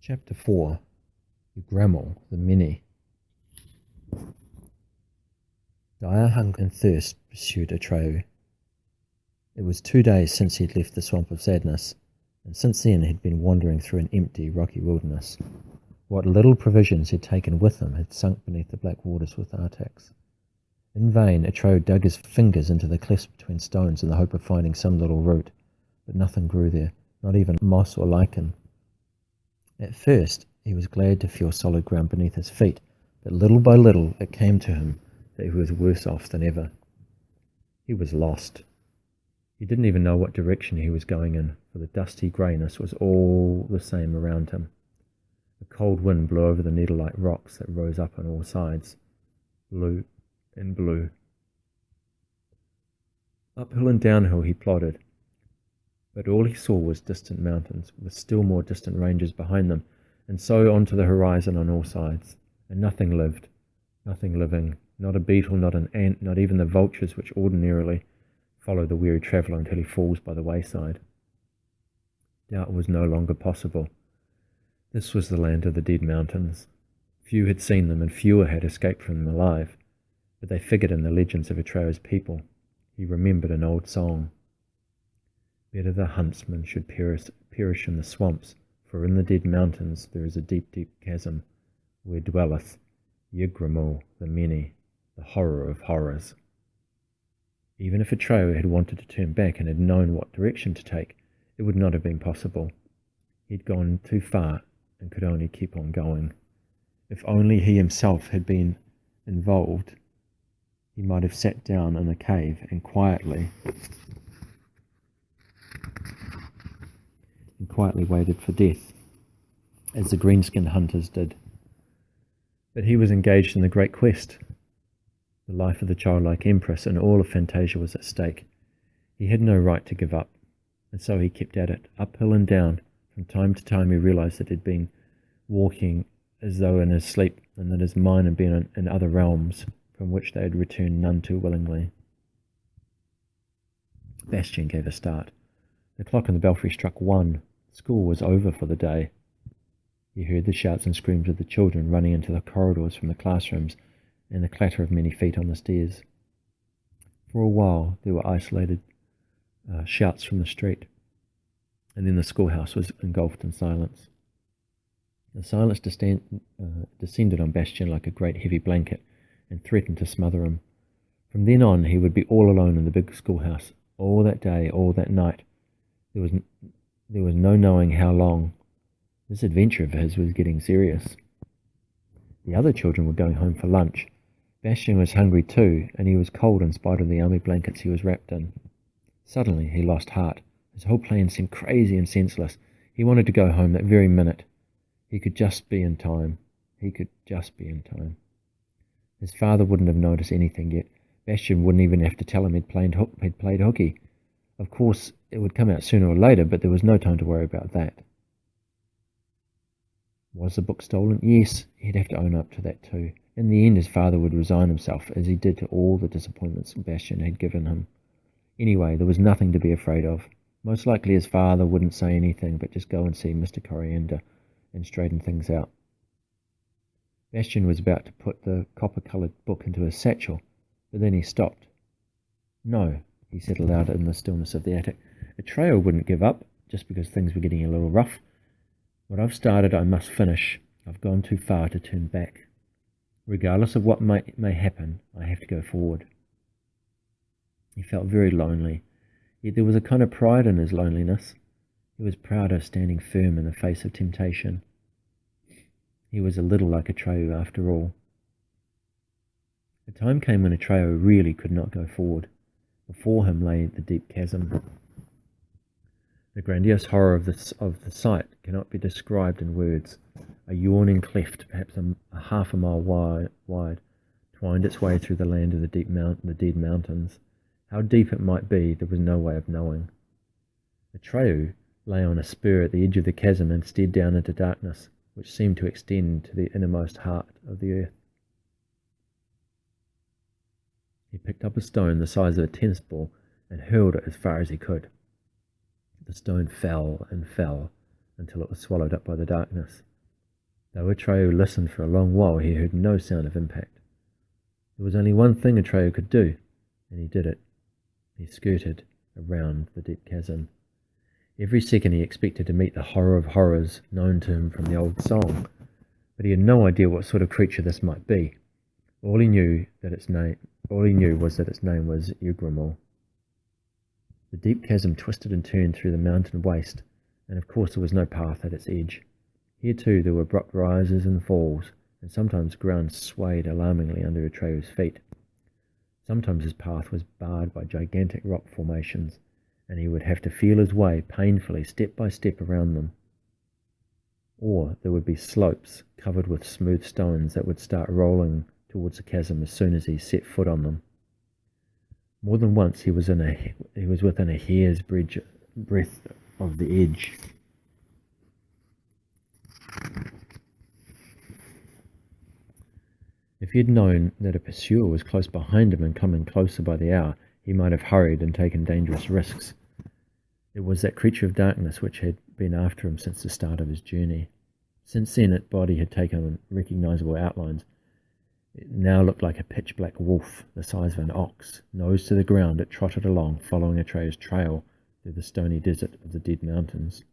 Chapter 4. Grammel, the Many. Dire hunger and thirst pursued Atreyu. It was 2 days since he had left the Swamp of Sadness, and since then he had been wandering through an empty, rocky wilderness. What little provisions he had taken with him had sunk beneath the black waters with Artax. In vain Atreyu dug his fingers into the clefts between stones in the hope of finding some little root, but nothing grew there, not even moss or lichen. At first he was glad to feel solid ground beneath his feet, but little by little it came to him that he was worse off than ever. He was lost. He didn't even know what direction he was going in, for the dusty greyness was all the same around him. A cold wind blew over the needle-like rocks that rose up on all sides, blue and blue. Uphill and downhill he plodded, but all he saw was distant mountains, with still more distant ranges behind them, and so on to the horizon on all sides. And nothing lived, nothing living, not a beetle, not an ant, not even the vultures which ordinarily follow the weary traveller until he falls by the wayside. Doubt was no longer possible. This was the land of the dead mountains. Few had seen them, and fewer had escaped from them alive, but they figured in the legends of Atreyu's people. He remembered an old song. Better the huntsman should perish in the swamps, for in the dead mountains there is a deep, deep chasm, where dwelleth Yggdrasil the Many, the horror of horrors. Even if Atreyu had wanted to turn back and had known what direction to take, it would not have been possible. He had gone too far and could only keep on going. If only he himself had been involved, he might have sat down in a cave and quietly waited for death, as the green-skinned hunters did. But he was engaged in the great quest. The life of the childlike empress and all of Fantasia was at stake. He had no right to give up, and so he kept at it, uphill and down. From time to time he realized that he had been walking as though in his sleep, and that his mind had been in other realms, from which they had returned none too willingly. Bastian gave a start. The clock in the belfry struck 1. School was over for the day. He heard the shouts and screams of the children running into the corridors from the classrooms, and the clatter of many feet on the stairs. For a while there were isolated shouts from the street, and then the schoolhouse was engulfed in silence. The silence descended on Bastian like a great heavy blanket, and threatened to smother him. From then on he would be all alone in the big schoolhouse, all that day, all that night. There was no knowing how long. This adventure of his was getting serious. The other children were going home for lunch. Bastian was hungry too, and he was cold in spite of the army blankets he was wrapped in. Suddenly he lost heart. His whole plan seemed crazy and senseless. He wanted to go home that very minute. He could just be in time. He could just be in time. His father wouldn't have noticed anything yet. Bastian wouldn't even have to tell him he'd played hooky. Of course, it would come out sooner or later, but there was no time to worry about that. Was the book stolen? Yes, he'd have to own up to that too. In the end, his father would resign himself, as he did to all the disappointments Bastian had given him. Anyway, there was nothing to be afraid of. Most likely his father wouldn't say anything, but just go and see Mr. Coriander and straighten things out. Bastian was about to put the copper-coloured book into his satchel, but then he stopped. No, he said aloud in the stillness of the attic. Atreyu wouldn't give up, just because things were getting a little rough. What I've started I must finish. I've gone too far to turn back. Regardless of what may happen, I have to go forward. He felt very lonely, yet there was a kind of pride in his loneliness. He was proud of standing firm in the face of temptation. He was a little like Atreyu after all. The time came when Atreyu really could not go forward. Before him lay the deep chasm. The grandiose horror of the sight cannot be described in words. A yawning cleft, perhaps a half a mile wide, twined its way through the land of the dead mountains. How deep it might be, there was no way of knowing. Atreyu lay on a spur at the edge of the chasm and stared down into darkness, which seemed to extend to the innermost heart of the earth. He picked up a stone the size of a tennis ball and hurled it as far as he could. The stone fell and fell until it was swallowed up by the darkness. Though Atreyu listened for a long while, he heard no sound of impact. There was only one thing Atreyu could do, and he did it. He skirted around the deep chasm. Every second he expected to meet the horror of horrors known to him from the old song, but he had no idea what sort of creature this might be. All he knew was that its name was Ygrimmel. The deep chasm twisted and turned through the mountain waste, and of course there was no path at its edge. Here too there were abrupt rises and falls, and sometimes ground swayed alarmingly under Atreyu's feet. Sometimes his path was barred by gigantic rock formations, and he would have to feel his way painfully step by step around them. Or there would be slopes covered with smooth stones that would start rolling towards the chasm as soon as he set foot on them. More than once he was within a hair's breadth of the edge. If he had known that a pursuer was close behind him and coming closer by the hour, he might have hurried and taken dangerous risks. It was that creature of darkness which had been after him since the start of his journey. Since then its body had taken recognizable outlines. It now looked like a pitch-black wolf, the size of an ox. Nose to the ground, it trotted along, following Atreyu's trail through the stony desert of the Dead Mountains.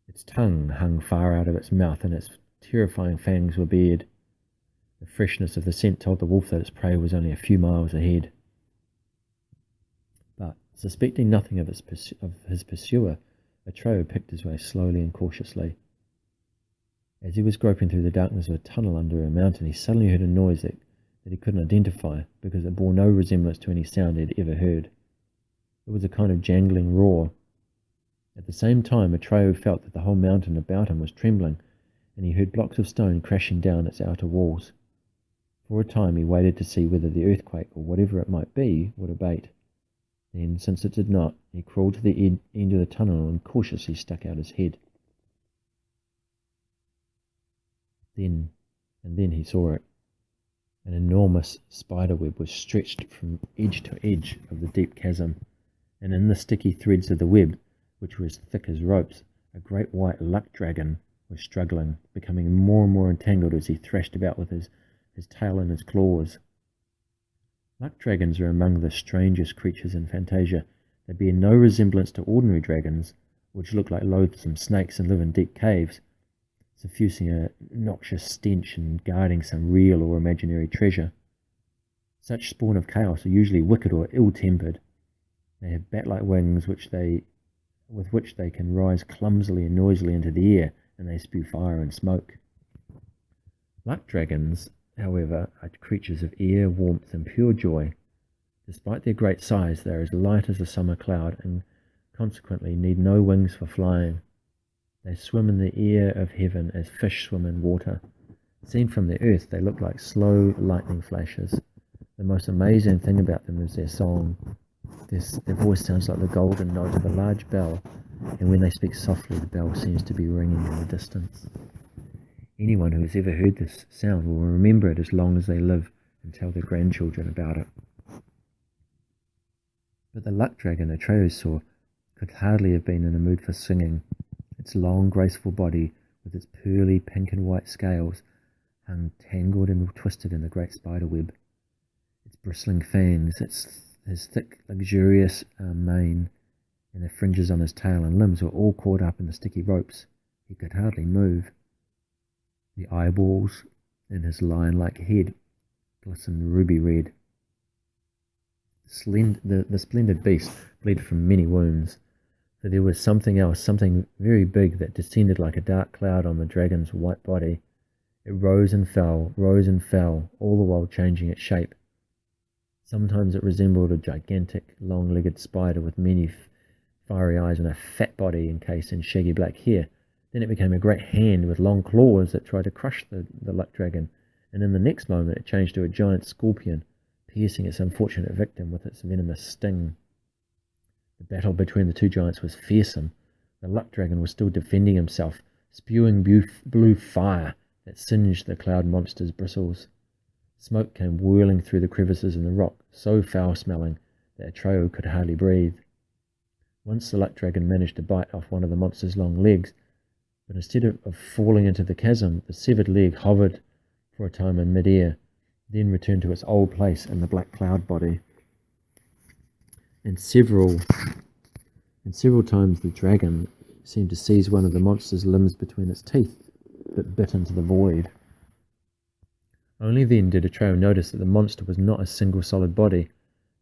Its tongue hung far out of its mouth, and its terrifying fangs were bared. The freshness of the scent told the wolf that its prey was only a few miles ahead. But, suspecting nothing of his pursuer, Atreyu picked his way slowly and cautiously. As he was groping through the darkness of a tunnel under a mountain, he suddenly heard a noise that he couldn't identify, because it bore no resemblance to any sound he had ever heard. It was a kind of jangling roar. At the same time, Atreyu felt that the whole mountain about him was trembling, and he heard blocks of stone crashing down its outer walls. For a time he waited to see whether the earthquake, or whatever it might be, would abate. Then, since it did not, he crawled to the end of the tunnel and cautiously stuck out his head. Then he saw it. An enormous spider web was stretched from edge to edge of the deep chasm, and in the sticky threads of the web, which were as thick as ropes, a great white luck dragon was struggling, becoming more and more entangled as he thrashed about with his tail and his claws. Luck dragons are among the strangest creatures in Fantasia. They bear no resemblance to ordinary dragons, which look like loathsome snakes and live in deep caves, suffusing a noxious stench and guarding some real or imaginary treasure. Such spawn of chaos are usually wicked or ill-tempered. They have bat-like wings with which they can rise clumsily and noisily into the air, and they spew fire and smoke. Luck dragons, however, are creatures of air, warmth, and pure joy. Despite their great size, they are as light as a summer cloud, and consequently need no wings for flying. They swim in the air of heaven as fish swim in water. Seen from the earth, they look like slow lightning flashes. The most amazing thing about them is their song. Their voice sounds like the golden note of a large bell, and when they speak softly, the bell seems to be ringing in the distance. Anyone who has ever heard this sound will remember it as long as they live and tell their grandchildren about it. But the luck dragon Atreyu saw could hardly have been in a mood for singing. Its long, graceful body, with its pearly pink and white scales, hung tangled and twisted in the great spider web. Its bristling fangs, his thick, luxurious mane, and the fringes on his tail and limbs were all caught up in the sticky ropes. He could hardly move. The eyeballs in his lion-like head glistened ruby red. The splendid beast bled from many wounds, for there was something else, something very big, that descended like a dark cloud on the dragon's white body. It rose and fell, all the while changing its shape. Sometimes it resembled a gigantic, long-legged spider with many fiery eyes and a fat body encased in shaggy black hair. Then it became a great hand with long claws that tried to crush the luck dragon, and in the next moment it changed to a giant scorpion, piercing its unfortunate victim with its venomous sting. The battle between the two giants was fearsome. The luck dragon was still defending himself, spewing blue fire that singed the cloud monster's bristles. Smoke came whirling through the crevices in the rock, so foul-smelling that Atreyu could hardly breathe. Once the luck dragon managed to bite off one of the monster's long legs, But instead of falling into the chasm, the severed leg hovered for a time in mid-air, then returned to its old place in the black cloud body. And several times the dragon seemed to seize one of the monster's limbs between its teeth, but bit into the void. Only then did Atreyu notice that the monster was not a single solid body,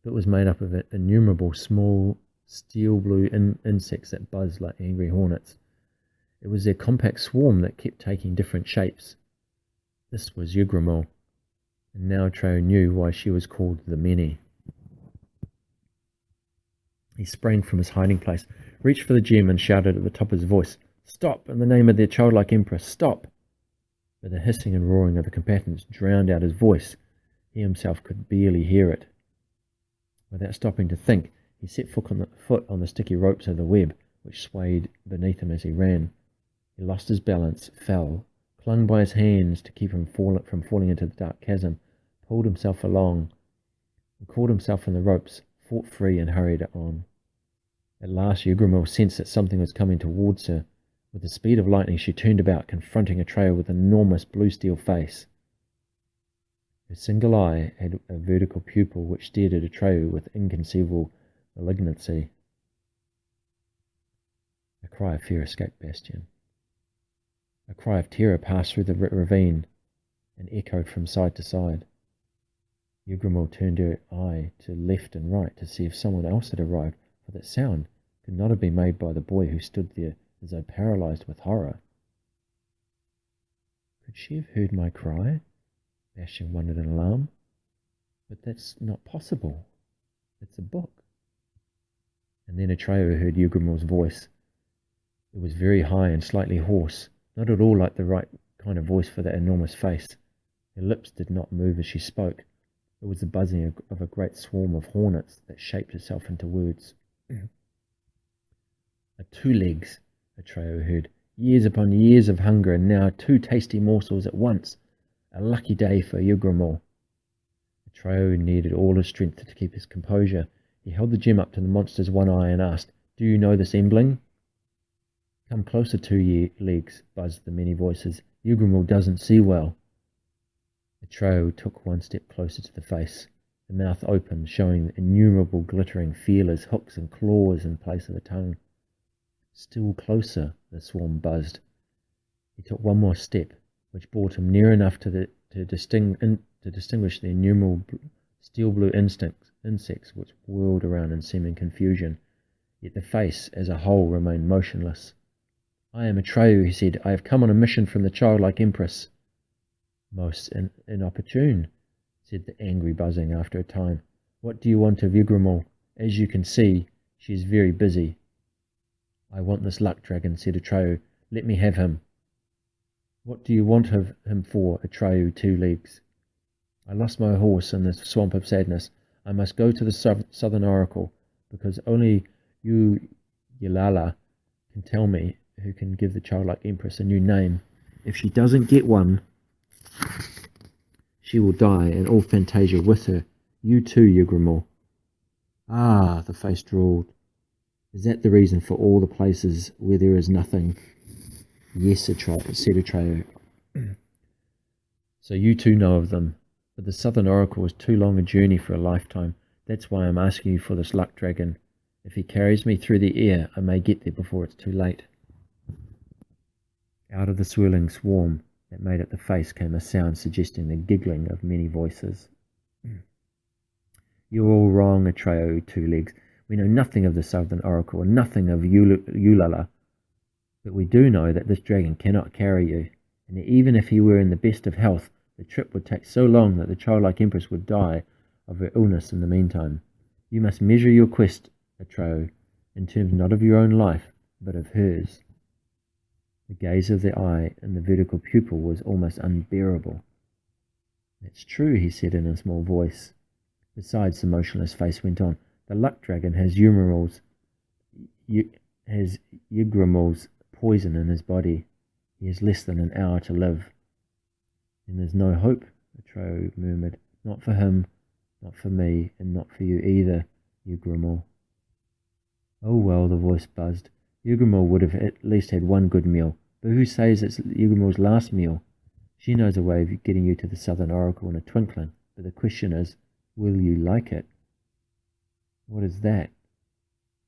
but was made up of innumerable small steel-blue insects that buzzed like angry hornets. It was their compact swarm that kept taking different shapes. This was Ygrimmel, and now Atreyu knew why she was called the Many. He sprang from his hiding place, reached for the gem, and shouted at the top of his voice, "Stop! In the name of their childlike empress, stop!" But the hissing and roaring of the combatants drowned out his voice. He himself could barely hear it. Without stopping to think, he set foot on the sticky ropes of the web, which swayed beneath him as he ran. He lost his balance, fell, clung by his hands to keep him from falling into the dark chasm, pulled himself along, and caught himself in the ropes, fought free, and hurried on. At last Ygrimmel sensed that something was coming towards her. With the speed of lightning she turned about, confronting Atreyu with an enormous blue steel face. Her single eye had a vertical pupil which stared at Atreyu with inconceivable malignancy. A cry of fear escaped Bastian. A cry of terror passed through the ravine and echoed from side to side. Ygrimmel turned her eye to left and right to see if someone else had arrived, for that sound could not have been made by the boy who stood there as though paralyzed with horror. Could she have heard my cry? Bastian wondered in alarm. But that's not possible. It's a book. And then Atreyu heard Ygrimmel's voice. It was very high and slightly hoarse, not at all like the right kind of voice for that enormous face. Her lips did not move as she spoke. It was the buzzing of a great swarm of hornets that shaped itself into words. "2 legs," Atreyu heard. "Years upon years of hunger, and now 2 tasty morsels at once. A lucky day for Ygrimmel." Atreyu needed all his strength to keep his composure. He held the gem up to the monster's one eye and asked, "Do you know this embling?" "Come closer, 2 legs," buzzed the many voices. "Ygrimmel doesn't see well." Atreyu took 1 step closer to the face. The mouth opened, showing innumerable glittering feelers, hooks and claws in place of the tongue. Still closer, the swarm buzzed. He took 1 more step, which brought him near enough to distinguish the innumerable steel-blue insects which whirled around in seeming confusion. Yet the face, as a whole, remained motionless. "I am Atreyu," he said. "I have come on a mission from the childlike empress." "Most inopportune," said the angry buzzing after a time. "What do you want of Ygrimmel? As you can see, she is very busy." "I want this luck dragon," said Atreyu. "Let me have him." "What do you want of him for, Atreyu 2 legs?" "I lost my horse in the swamp of sadness. I must go to the southern oracle, because only you, Ylala, can tell me who can give the childlike empress a new name. If she doesn't get one, she will die, and all Fantasia with her. You too, Ygrimmel." "Ah," the face drawled. "Is that the reason for all the places where there is nothing?" "Yes," said Atreyu. "So you too know of them. But the southern oracle is too long a journey for a lifetime. That's why I'm asking you for this luck dragon. If he carries me through the air, I may get there before it's too late." Out of the swirling swarm that made up the face came a sound suggesting the giggling of many voices. "You're all wrong, Atreyu 2 legs. We know nothing of the southern oracle and nothing of Ylala. But we do know that this dragon cannot carry you, and even if he were in the best of health, the trip would take so long that the childlike empress would die of her illness in the meantime. You must measure your quest, Atreyu, in terms not of your own life, but of hers." The gaze of the eye in the vertical pupil was almost unbearable. "That's true," he said in a small voice. Besides, the motionless face went on, "the luck dragon has Ygrimmel's poison in his body. He has less than an hour to live." "Then there's no hope," Atreyu murmured. "Not for him, not for me, and not for you either, Ygrimmel." "Oh well," the voice buzzed. "Ygrimmel would have at least had 1 good meal. But who says it's Yugimo's last meal? She knows a way of getting you to the Southern Oracle in a twinkling, but the question is, will you like it? What is that?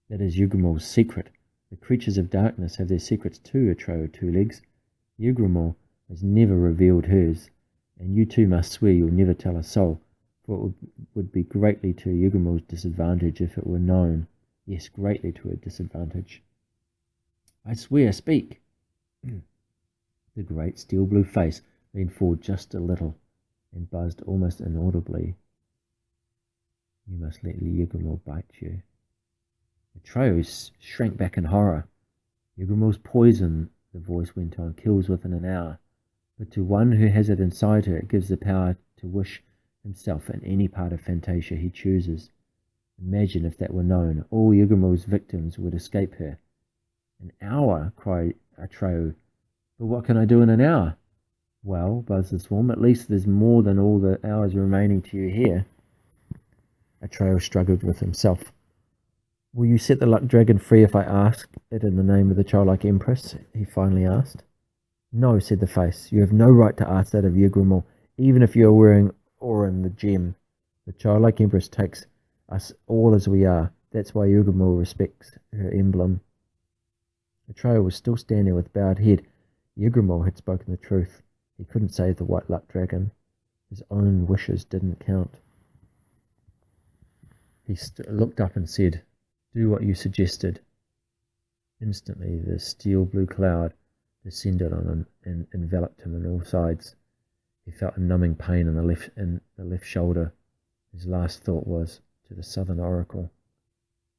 That is Yugimo's secret. The creatures of darkness have their secrets too, Atreyu Two Legs. Yugimo has never revealed hers, and you too must swear you'll never tell a soul, for it would be greatly to Yugimo's disadvantage if it were known. Yes, greatly to her disadvantage. I swear, speak. The great steel blue face leaned forward just a little and buzzed almost inaudibly. You must let Yugimo bite you. Atreus shrank back in horror. Yugimo's poison, the voice went on, kills within an hour. But to one who has it inside her, it gives the power to wish himself in any part of Fantasia he chooses. Imagine if that were known. All Yugimo's victims would escape her. An hour, cried Atreyu. But what can I do in an hour? Well, buzzed the swarm, at least there's more than all the hours remaining to you here. Atreyu struggled with himself. Will you set the luck dragon free if I ask it in the name of the childlike empress? He finally asked. No, said the face. You have no right to ask that of Yugimo, even if you are wearing Orin the gem. The childlike empress takes us all as we are. That's why Yugimo respects her emblem. Atreyu was still standing with bowed head. Yugimo had spoken the truth. He couldn't save the white luck dragon. His own wishes didn't count. He looked up and said, Do what you suggested. Instantly the steel blue cloud descended on him and enveloped him on all sides. He felt a numbing pain in the left shoulder. His last thought was, to the Southern Oracle.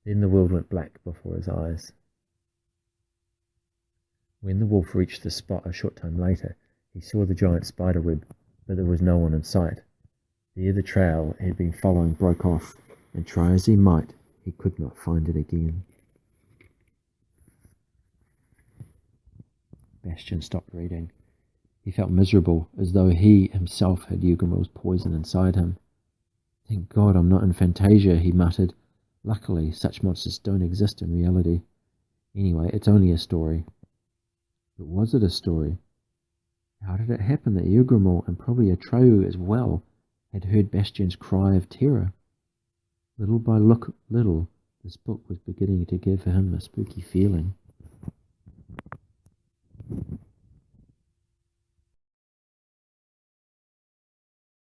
Then the world went black before his eyes. When the wolf reached the spot a short time later, he saw the giant spider web, but there was no one in sight. There the trail he had been following broke off, and try as he might, he could not find it again. Bastian stopped reading. He felt miserable, as though he himself had Yugimo's poison inside him. Thank God I'm not in Fantasia, he muttered. Luckily, such monsters don't exist in reality. Anyway, it's only a story. But was it a story? How did it happen that Yugimo, and probably Atreyu as well, had heard Bastian's cry of terror? Little by little, this book was beginning to give him a spooky feeling.